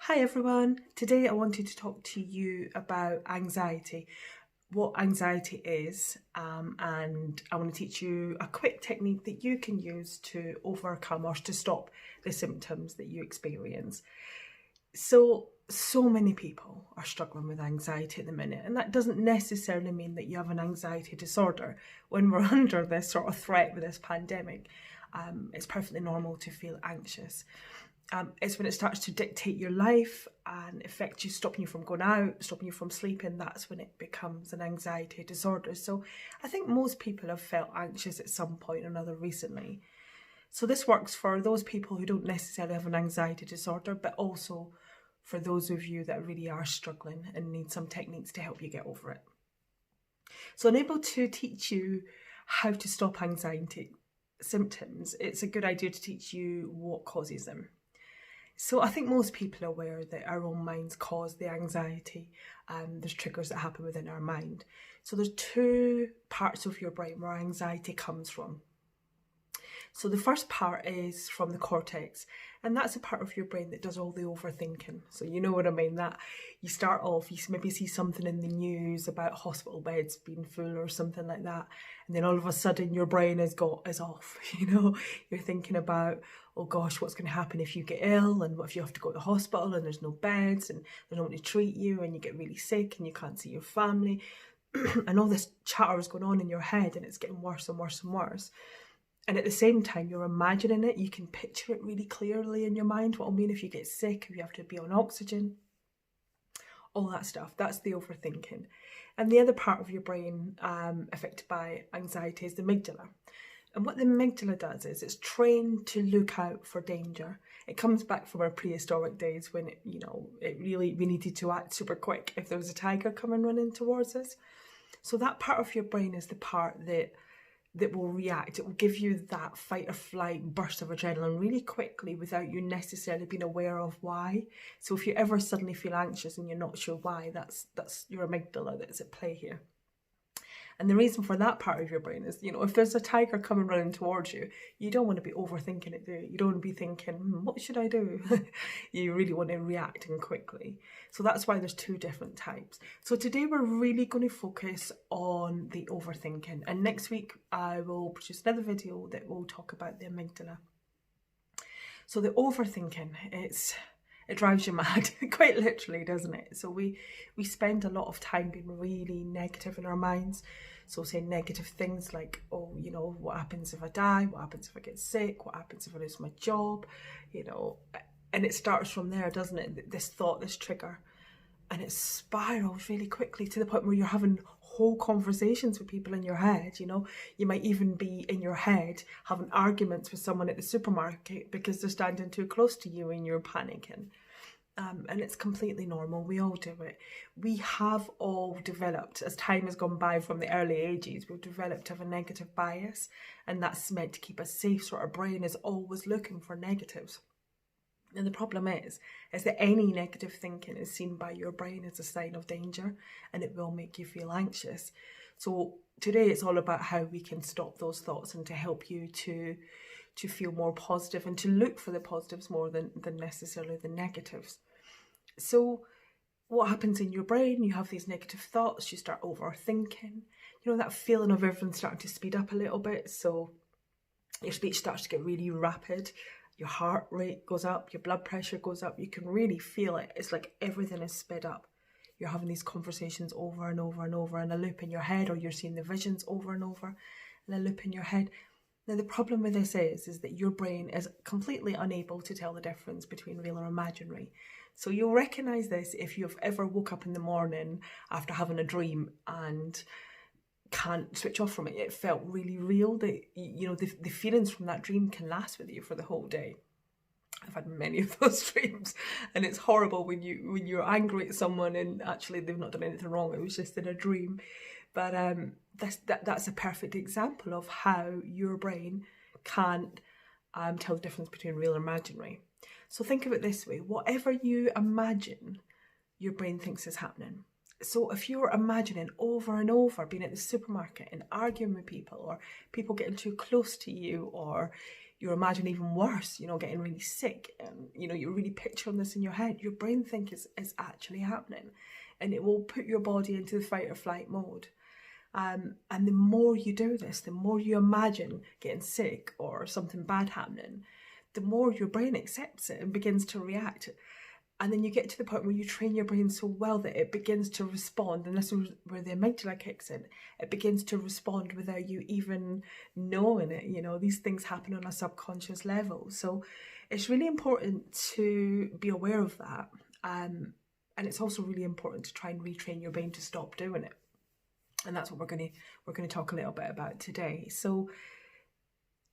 Hi everyone, today I wanted to talk to you about anxiety, what anxiety is, and I want to teach you a quick technique that you can use to overcome or to stop the symptoms that you experience. So many people are struggling with anxiety at the minute, and that doesn't necessarily mean that you have an anxiety disorder. When we're under this sort of threat with this pandemic, it's perfectly normal to feel anxious. It's when it starts to dictate your life and affect you, stopping you from going out, stopping you from sleeping, that's when it becomes an anxiety disorder. So I think most people have felt anxious at some point or another recently. So this works for those people who don't necessarily have an anxiety disorder, but also for those of you that really are struggling and need some techniques to help you get over it. So I'm able to teach you how to stop anxiety symptoms. It's a good idea to teach you what causes them. So I think most people are aware that our own minds cause the anxiety. There's triggers that happen within our mind. So there's two parts of your brain where anxiety comes from. So the first part is from the cortex, and that's a part of your brain that does all the overthinking. So you know what I mean, that you start off, you maybe see something in the news about hospital beds being full or something like that, and then all of a sudden your brain is off, you're thinking about, oh gosh, what's going to happen if you get ill, and what if you have to go to the hospital and there's no beds and there's no one to treat you, and you get really sick and you can't see your family. And all this chatter is going on in your head, and it's getting worse and worse and worse. And at the same time, you're imagining it. You can picture it really clearly in your mind, what it'll mean if you get sick, if you have to be on oxygen, all that stuff. That's the overthinking. And the other part of your brain affected by anxiety is the amygdala. And what the amygdala does is it's trained to look out for danger. It comes back from our prehistoric days when we needed to act super quick if there was a tiger coming running towards us. So that part of your brain is the part that will react. It will give you that fight or flight burst of adrenaline really quickly without you necessarily being aware of why. So if you ever suddenly feel anxious and you're not sure why, that's your amygdala that's at play here. And the reason for that part of your brain is, if there's a tiger coming running towards you, you don't want to be overthinking it, do you? You don't want to be thinking, what should I do? You really want to react quickly. So that's why there's two different types. So today we're really going to focus on the overthinking. And next week I will produce another video that will talk about the amygdala. So the overthinking, it drives you mad, quite literally, doesn't it? So we spend a lot of time being really negative in our minds. So saying negative things like, oh, what happens if I die? What happens if I get sick? What happens if I lose my job? And it starts from there, doesn't it? This thought, this trigger. And it spirals really quickly to the point where you're having whole conversations with people in your head. You might even be in your head having arguments with someone at the supermarket because they're standing too close to you and you're panicking. And it's completely normal. We all do it. We have all developed, as time has gone by from the early ages, we've developed to have a negative bias, and that's meant to keep us safe. So our brain is always looking for negatives. And the problem is that any negative thinking is seen by your brain as a sign of danger, and it will make you feel anxious. So today it's all about how we can stop those thoughts and to help you to feel more positive and to look for the positives more than necessarily the negatives. So what happens in your brain? You have these negative thoughts, you start overthinking, that feeling of everything starting to speed up a little bit. So your speech starts to get really rapid. Your heart rate goes up, your blood pressure goes up. You can really feel it. It's like everything is sped up. You're having these conversations over and over and over in a loop in your head, or you're seeing the visions over and over in a loop in your head. Now, the problem with this is that your brain is completely unable to tell the difference between real or imaginary. So you'll recognise this if you've ever woke up in the morning after having a dream and can't switch off from it. It felt really real. The feelings from that dream can last with you for the whole day. I've had many of those dreams, and it's horrible when you're angry at someone and actually they've not done anything wrong. It was just in a dream. But that's a perfect example of how your brain can't tell the difference between real and imaginary. So think of it this way: whatever you imagine, your brain thinks is happening. So if you're imagining over and over being at the supermarket and arguing with people, or people getting too close to you, or you imagine even worse, you know, getting really sick, and you know, you're really picturing this in your head, your brain thinks it's actually happening, and it will put your body into the fight or flight mode. And the more you do this, the more you imagine getting sick or something bad happening, the more your brain accepts it and begins to react. And then you get to the point where you train your brain so well that it begins to respond, and this is where the amygdala kicks in. It begins to respond without you even knowing it. You know, these things happen on a subconscious level. So it's really important to be aware of that. And it's also really important to try and retrain your brain to stop doing it. And that's what we're going to talk a little bit about today. So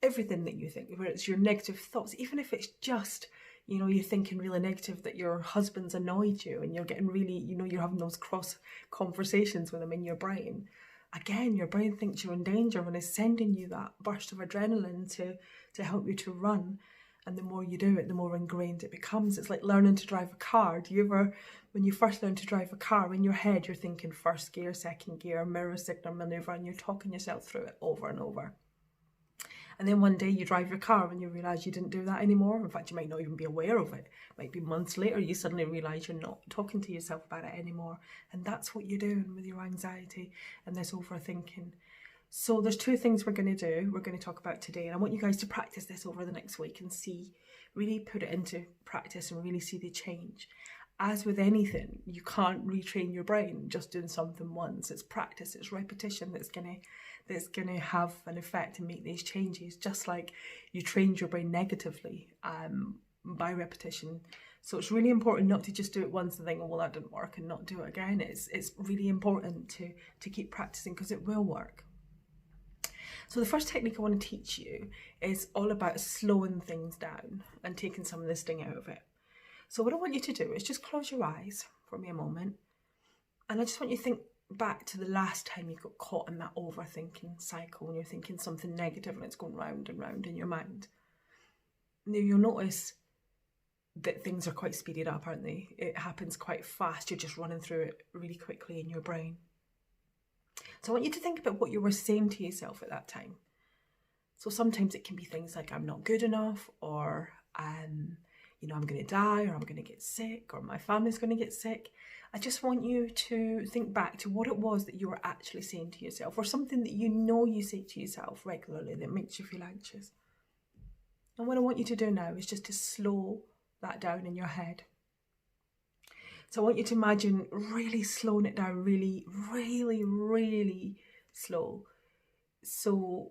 everything that you think, whether it's your negative thoughts, even if it's just, you know, you're thinking really negative that your husband's annoyed you and you're getting really, you know, you're having those cross conversations with him in your brain. Again, your brain thinks you're in danger and is sending you that burst of adrenaline to help you to run. And the more you do it, the more ingrained it becomes. It's like learning to drive a car. Do you ever, when you first learn to drive a car, in your head you're thinking first gear, second gear, mirror signal maneuver, and you're talking yourself through it over and over. And then one day you drive your car and you realise you didn't do that anymore. In fact, you might not even be aware of it. It might be months later you suddenly realise you're not talking to yourself about it anymore. And that's what you're doing with your anxiety and this overthinking. So there's two things we're going to do, we're going to talk about today, and I want you guys to practice this over the next week and see, really put it into practice and really see the change. As with anything, you can't retrain your brain just doing something once. It's practice, it's repetition that's going to have an effect and make these changes, just like you trained your brain negatively by repetition. So it's really important not to just do it once and think, oh, well, that didn't work, and not do it again. It's really important to keep practicing, because it will work. So the first technique I want to teach you is all about slowing things down and taking some of the sting out of it. So what I want you to do is just close your eyes for me a moment, and I just want you to think back to the last time you got caught in that overthinking cycle when you're thinking something negative and it's going round and round in your mind. Now you'll notice that things are quite speeded up, aren't they? It happens quite fast. You're just running through it really quickly in your brain. So I want you to think about what you were saying to yourself at that time. So sometimes it can be things like, I'm not good enough, or you know, I'm going to die, or I'm going to get sick, or my family's going to get sick. I just want you to think back to what it was that you were actually saying to yourself, or something that you know you say to yourself regularly that makes you feel anxious. And what I want you to do now is just to slow that down in your head. So I want you to imagine really slowing it down, really, really, really slow. So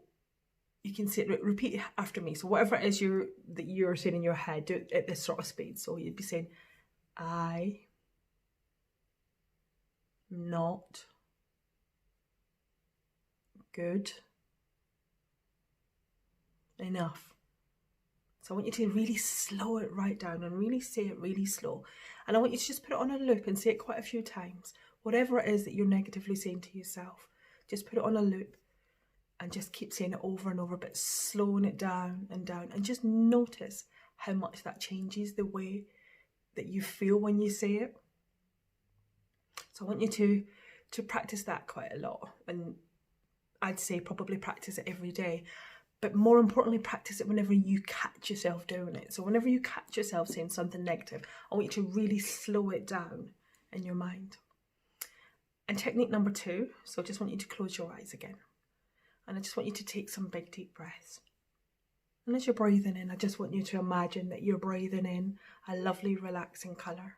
you can say, repeat after me. So whatever it is that you're saying in your head, do it at this sort of speed. So you'd be saying, I not good enough. So I want you to really slow it right down and really say it really slow. And I want you to just put it on a loop and say it quite a few times. Whatever it is that you're negatively saying to yourself, just put it on a loop and just keep saying it over and over, but slowing it down, and just notice how much that changes the way that you feel when you say it. So I want you to practice that quite a lot, and I'd say probably practice it every day. But more importantly, practice it whenever you catch yourself doing it. So whenever you catch yourself saying something negative, I want you to really slow it down in your mind. And technique number 2, so I just want you to close your eyes again. And I just want you to take some big deep breaths. And as you're breathing in, I just want you to imagine that you're breathing in a lovely relaxing colour.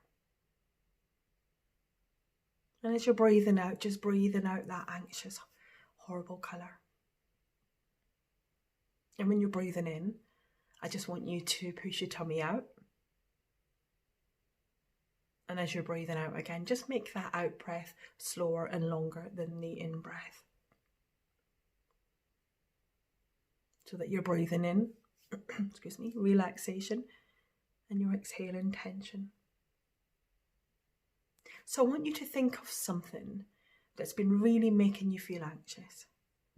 And as you're breathing out, just breathing out that anxious, horrible colour. And when you're breathing in, I just want you to push your tummy out. And as you're breathing out again, just make that out breath slower and longer than the in breath. So that you're breathing in, excuse me, relaxation, and you're exhaling tension. So I want you to think of something that's been really making you feel anxious.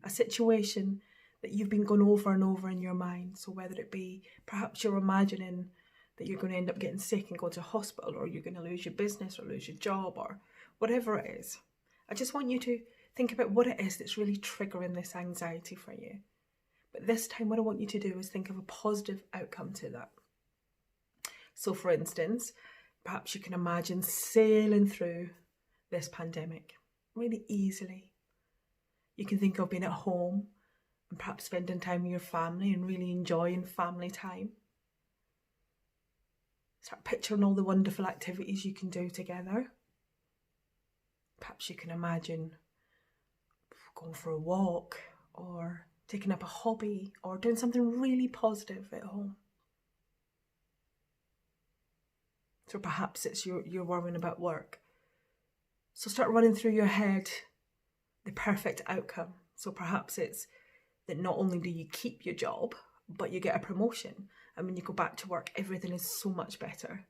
A situation that you've been going over and over in your mind. So whether it be, perhaps you're imagining that you're going to end up getting sick and go to hospital, or you're going to lose your business or lose your job, or whatever it is. I just want you to think about what it is that's really triggering this anxiety for you. But this time what I want you to do is think of a positive outcome to that. So for instance, perhaps you can imagine sailing through this pandemic really easily. You can think of being at home and perhaps spending time with your family and really enjoying family time. Start picturing all the wonderful activities you can do together. Perhaps you can imagine going for a walk or taking up a hobby or doing something really positive at home. So perhaps it's you're worrying about work. So start running through your head the perfect outcome. So perhaps it's that not only do you keep your job, but you get a promotion. And when you go back to work, everything is so much better.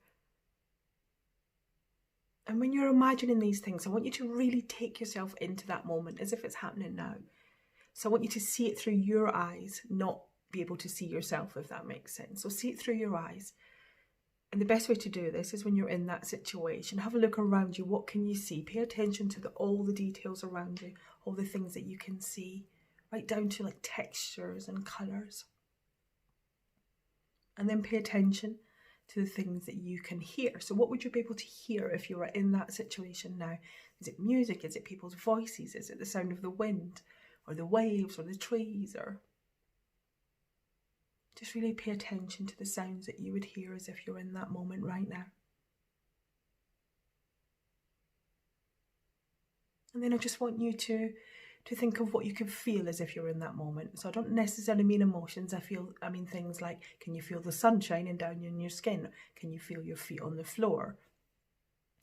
And when you're imagining these things, I want you to really take yourself into that moment as if it's happening now. So I want you to see it through your eyes, not be able to see yourself, if that makes sense. So see it through your eyes. And the best way to do this is when you're in that situation, have a look around you. What can you see? Pay attention to all the details around you, all the things that you can see, right down to like textures and colours. And then pay attention to the things that you can hear. So what would you be able to hear if you were in that situation now? Is it music? Is it people's voices? Is it the sound of the wind or the waves or the trees? Or just really pay attention to the sounds that you would hear as if you're in that moment right now. And then I just want you to think of what you can feel as if you're in that moment. So I don't necessarily mean emotions. I mean things like, can you feel the sun shining down on your skin? Can you feel your feet on the floor?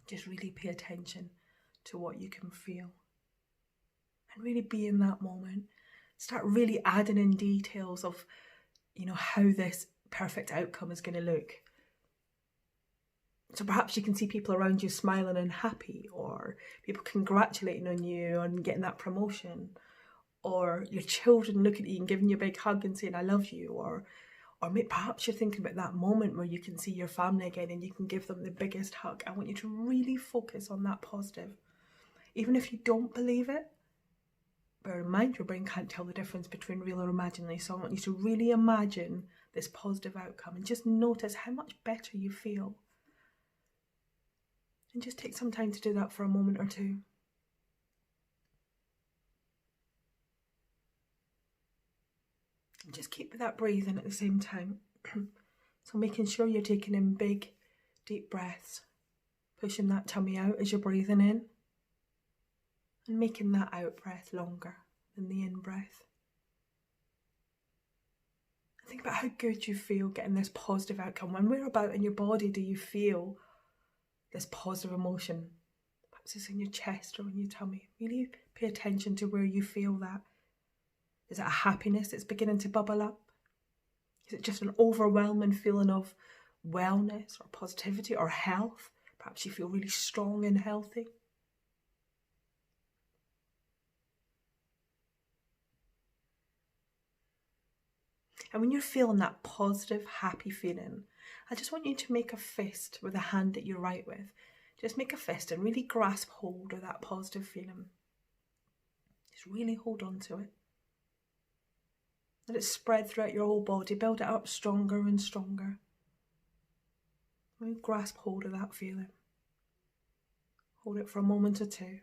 Just really pay attention to what you can feel. And really be in that moment. Start really adding in details of, how this perfect outcome is going to look. So perhaps you can see people around you smiling and happy, or people congratulating on you on getting that promotion, or your children looking at you and giving you a big hug and saying, I love you, or perhaps you're thinking about that moment where you can see your family again and you can give them the biggest hug. I want you to really focus on that positive. Even if you don't believe it, bear in mind your brain can't tell the difference between real or imaginary, so I want you to really imagine this positive outcome and just notice how much better you feel. And just take some time to do that for a moment or two. And just keep that breathing at the same time. So making sure you're taking in big, deep breaths, pushing that tummy out as you're breathing in, and making that out breath longer than the in breath. Think about how good you feel getting this positive outcome. When we're about in your body, do you feel this positive emotion? Perhaps it's in your chest or in your tummy. Really pay attention to where you feel that. Is it a happiness that's beginning to bubble up? Is it just an overwhelming feeling of wellness or positivity or health? Perhaps you feel really strong and healthy. And when you're feeling that positive, happy feeling, I just want you to make a fist with the hand that you write with. Just make a fist and really grasp hold of that positive feeling. Just really hold on to it. Let it spread throughout your whole body. Build it up stronger and stronger. Really grasp hold of that feeling. Hold it for a moment or two.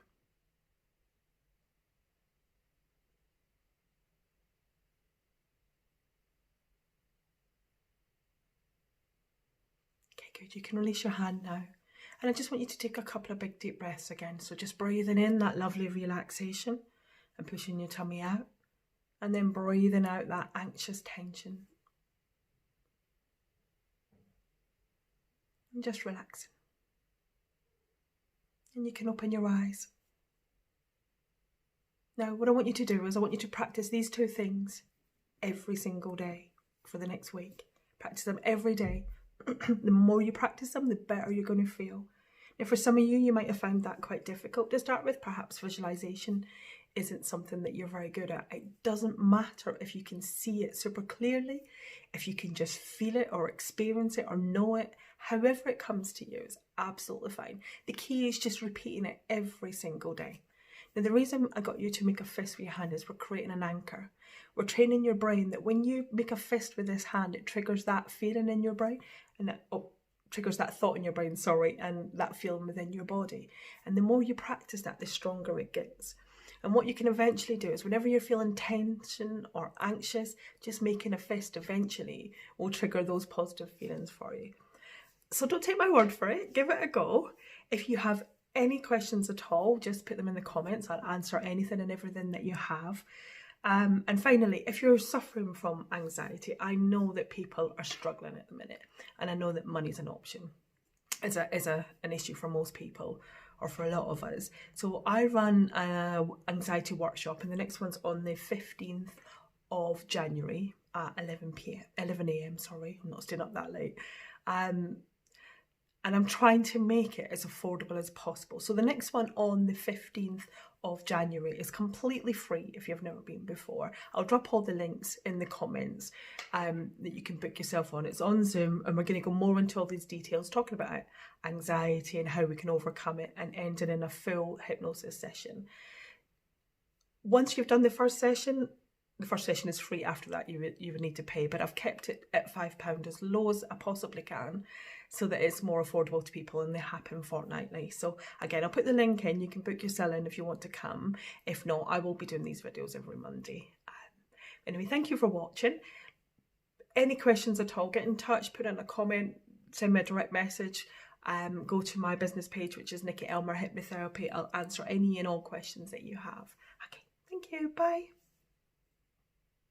Good, you can release your hand now. And I just want you to take a couple of big deep breaths again. So just breathing in that lovely relaxation and pushing your tummy out. And then breathing out that anxious tension. And just relaxing. And you can open your eyes. Now what I want you to do is I want you to practice these two things every single day for the next week. Practice them every day. The more you practice them, the better you're going to feel. Now for some of you, you might have found that quite difficult to start with. Perhaps visualization isn't something that you're very good at. It doesn't matter if you can see it super clearly, if you can just feel it or experience it or know it. However it comes to you is absolutely fine. The key is just repeating it every single day. Now the reason I got you to make a fist with your hand is we're creating an anchor. We're training your brain that when you make a fist with this hand, it triggers that feeling in your brain, and that triggers that thought in your brain, and that feeling within your body. And the more you practice that, the stronger it gets. And what you can eventually do is whenever you're feeling tension or anxious, just making a fist eventually will trigger those positive feelings for you. So don't take my word for it, give it a go. If you have any questions at all, just put them in the comments. I'll answer anything and everything that you have. And finally, if you're suffering from anxiety, I know that people are struggling at the minute, and I know that money's an option, is an issue for most people, or for a lot of us. So I run an anxiety workshop, and the next one's on the 15th of January at 11 a.m. Sorry, I'm not staying up that late. And I'm trying to make it as affordable as possible. So the next one on the 15th of January is completely free if you've never been before. I'll drop all the links in the comments that you can book yourself on. It's on Zoom, and we're going to go more into all these details, talking about anxiety and how we can overcome it, and ending in a full hypnosis session. Once you've done the first session is free. After that, you would need to pay, but I've kept it at £5, as low as I possibly can, so that it's more affordable to people, and they happen fortnightly. So again, I'll put the link in. You can book yourself in if you want to come. If not, I will be doing these videos every Monday. Anyway, thank you for watching. Any questions at all, get in touch, put in a comment, send me a direct message. Go to my business page, which is Nikki Elmer Hypnotherapy. I'll answer any and all questions that you have. Okay, thank you. Bye.